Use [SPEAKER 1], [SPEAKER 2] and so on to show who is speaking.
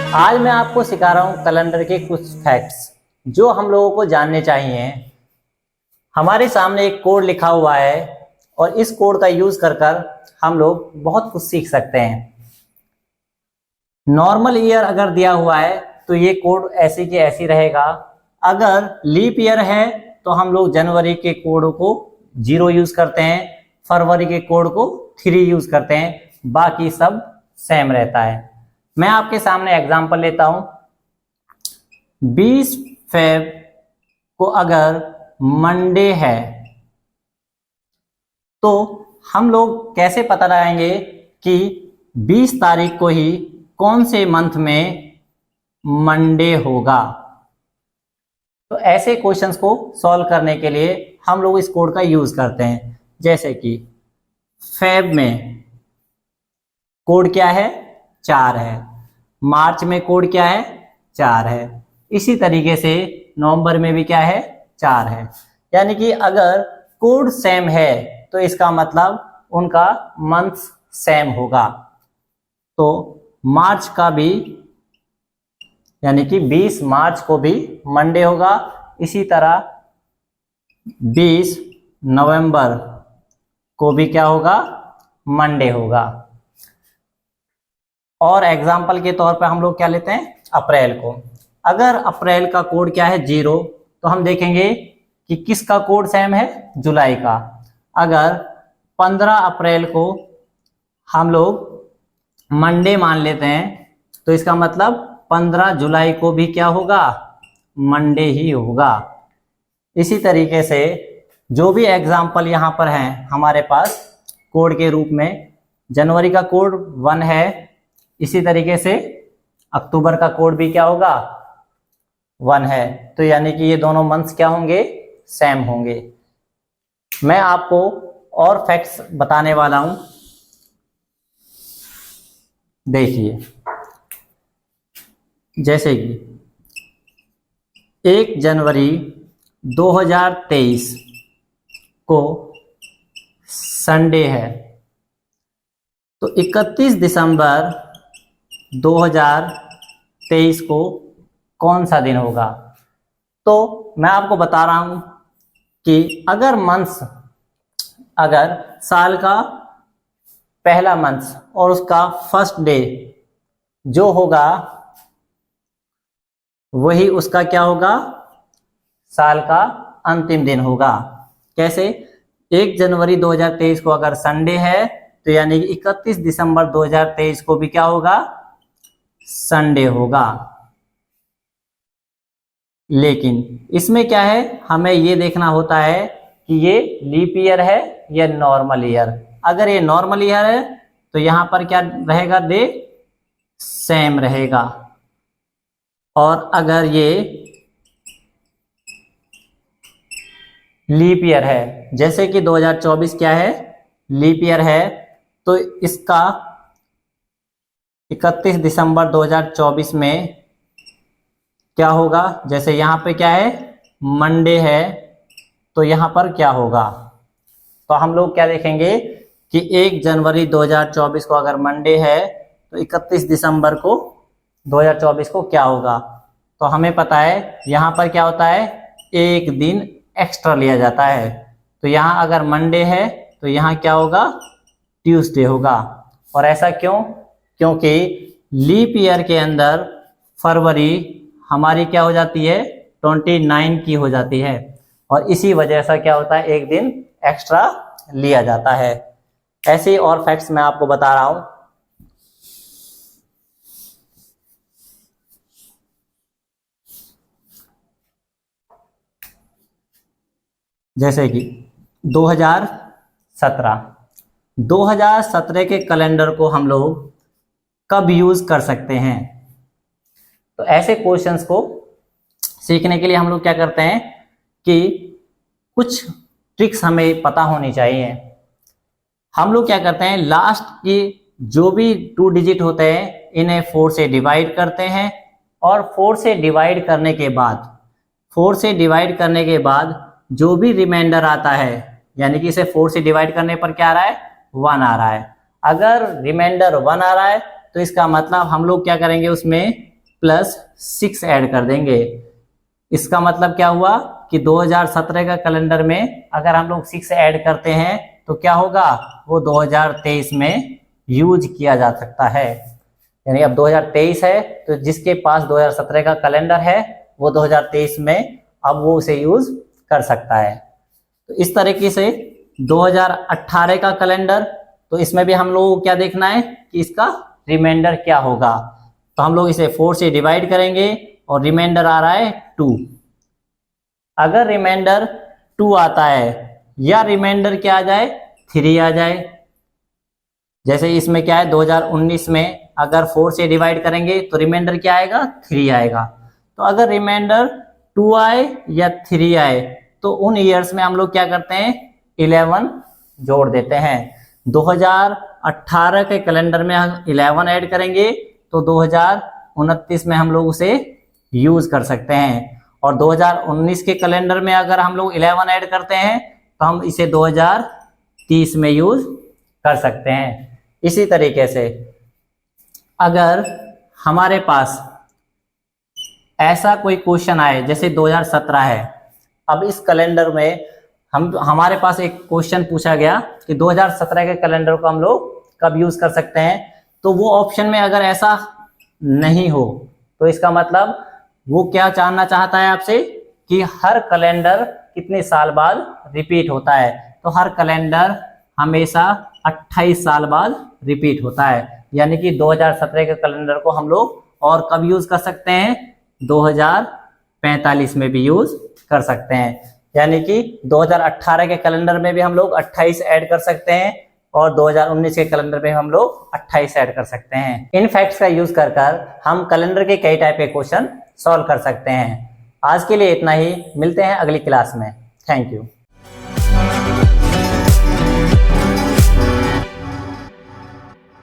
[SPEAKER 1] आज मैं आपको सिखा रहा हूँ कैलेंडर के कुछ फैक्ट्स जो हम लोगों को जानने चाहिए। हमारे सामने एक कोड लिखा हुआ है और इस कोड का यूज कर कर हम लोग बहुत कुछ सीख सकते हैं। नॉर्मल ईयर अगर दिया हुआ है तो ये कोड ऐसे की ऐसी रहेगा। अगर लीप ईयर है तो हम लोग जनवरी के कोड को 0 यूज करते हैं, फरवरी के कोड को 3 यूज करते हैं, बाकी सब सेम रहता है। मैं आपके सामने एग्जांपल लेता हूं। 20 फेब को अगर मंडे है तो हम लोग कैसे पता लगाएंगे कि 20 तारीख को ही कौन से मंथ में मंडे होगा। तो ऐसे क्वेश्चंस को सॉल्व करने के लिए हम लोग इस कोड का यूज करते हैं। जैसे कि फेब में कोड क्या है, 4 है। मार्च में कोड क्या है, 4 है। इसी तरीके से नवंबर में भी क्या है, 4 है। यानी कि अगर कोड सेम है तो इसका मतलब उनका मंथ सेम होगा। तो मार्च का भी यानी कि 20 मार्च को भी मंडे होगा। इसी तरह 20 नवंबर को भी क्या होगा, मंडे होगा। और एग्जाम्पल के तौर पे हम लोग क्या लेते हैं, अप्रैल को। अगर अप्रैल का कोड क्या है, 0, तो हम देखेंगे कि किसका कोड सेम है, जुलाई का। अगर 15 अप्रैल को हम लोग मंडे मान लेते हैं तो इसका मतलब 15 जुलाई को भी क्या होगा, मंडे ही होगा। इसी तरीके से जो भी एग्जाम्पल यहाँ पर हैं हमारे पास कोड के रूप में, जनवरी का कोड 1 है। इसी तरीके से अक्टूबर का कोड भी क्या होगा, 1 है। तो यानी कि ये दोनों मंथ्स क्या होंगे, सेम होंगे। मैं आपको और फैक्ट्स बताने वाला हूं। देखिए, जैसे कि 1 जनवरी 2023 को संडे है तो 31 दिसंबर 2023 को कौन सा दिन होगा। तो मैं आपको बता रहा हूं कि अगर साल का पहला मंथ और उसका फर्स्ट डे जो होगा वही उसका क्या होगा, साल का अंतिम दिन होगा। कैसे, 1 जनवरी 2023 को अगर संडे है तो यानी कि 31 दिसंबर 2023 को भी क्या होगा, संडे होगा। लेकिन इसमें क्या है, हमें ये देखना होता है कि ये लीप ईयर है या नॉर्मल ईयर। अगर ये नॉर्मल ईयर है तो यहां पर क्या रहेगा, डे सेम रहेगा। और अगर ये लीप ईयर है, जैसे कि 2024 क्या है, लीप ईयर है, तो इसका 31 दिसंबर 2024 में क्या होगा, जैसे यहाँ पे क्या है, मंडे है, तो यहाँ पर क्या होगा। तो हम लोग क्या देखेंगे कि 1 जनवरी 2024 को अगर मंडे है तो 31 दिसंबर को 2024 को क्या होगा। तो हमें पता है यहाँ पर क्या होता है, एक दिन एक्स्ट्रा लिया जाता है। तो यहाँ अगर मंडे है तो यहाँ क्या होगा, ट्यूसडे होगा। और ऐसा क्यों, क्योंकि लीप ईयर के अंदर फरवरी हमारी क्या हो जाती है, 29 की हो जाती है। और इसी वजह से क्या होता है, एक दिन एक्स्ट्रा लिया जाता है। ऐसे और फैक्ट्स मैं आपको बता रहा हूं। जैसे कि 2017 के कैलेंडर को हम लोग कब यूज कर सकते हैं। तो ऐसे क्वेश्चंस को सीखने के लिए हम लोग क्या करते हैं कि कुछ ट्रिक्स हमें पता होनी चाहिए। हम लोग क्या करते हैं, लास्ट की जो भी 2 डिजिट होते हैं इन्हें 4 से डिवाइड करते हैं। और 4 से डिवाइड करने के बाद जो भी रिमाइंडर आता है, यानी कि इसे 4 से डिवाइड करने पर क्या आ रहा है, 1 आ रहा है। अगर रिमाइंडर 1 आ रहा है तो इसका मतलब हम लोग क्या करेंगे, उसमें प्लस 6 ऐड कर देंगे। इसका मतलब क्या हुआ कि 2017 का कैलेंडर में अगर हम लोग 6 ऐड करते हैं तो क्या होगा, वो 2023 में यूज किया जा सकता है। यानी अब 2023 है तो जिसके पास 2017 का कैलेंडर है वो 2023 में अब वो उसे यूज कर सकता है। तो इस तरीके से 2018 का कैलेंडर, तो इसमें भी हम लोगों को क्या देखना है कि इसका रिमाइंडर क्या होगा। तो हम लोग इसे 4 से डिवाइड करेंगे और रिमाइंडर आ रहा है 2। अगर रिमाइंडर 2 आता है या रिमाइंडर क्या आ जाए, 3 आ जाए। जैसे इसमें क्या है 2019 में अगर 4 से डिवाइड करेंगे तो रिमाइंडर क्या आएगा, 3 आएगा। तो अगर रिमाइंडर 2 आए या 3 आए तो उन ईयर्स में हम लोग क्या करते हैं, 11 जोड़ देते हैं। 2018 के कैलेंडर में हम 11 ऐड करेंगे तो 2029 में हम लोग उसे यूज कर सकते हैं। और 2019 के कैलेंडर में अगर हम लोग 11 ऐड करते हैं तो हम इसे 2030 में यूज कर सकते हैं। इसी तरीके से अगर हमारे पास ऐसा कोई क्वेश्चन आए, जैसे 2017 है, अब इस कैलेंडर में हमारे पास एक क्वेश्चन पूछा गया कि 2017 के कैलेंडर को हम लोग कब यूज कर सकते हैं, तो वो ऑप्शन में अगर ऐसा नहीं हो तो इसका मतलब वो क्या जानना चाहता है आपसे कि हर कैलेंडर कितने साल बाद रिपीट होता है। तो हर कैलेंडर हमेशा 28 साल बाद रिपीट होता है। यानी कि 2017 के कैलेंडर को हम लोग और कब यूज कर सकते हैं, 2045 में भी यूज कर सकते हैं। यानी कि 2018 के कैलेंडर में भी हम लोग 28 ऐड कर सकते हैं और 2019 के कैलेंडर में हम लोग 28 ऐड कर सकते हैं। इन फैक्ट्स का यूज कर हम कैलेंडर के कई टाइप के क्वेश्चन सॉल्व कर सकते हैं। आज के लिए इतना ही, मिलते हैं अगली क्लास में। Thank you.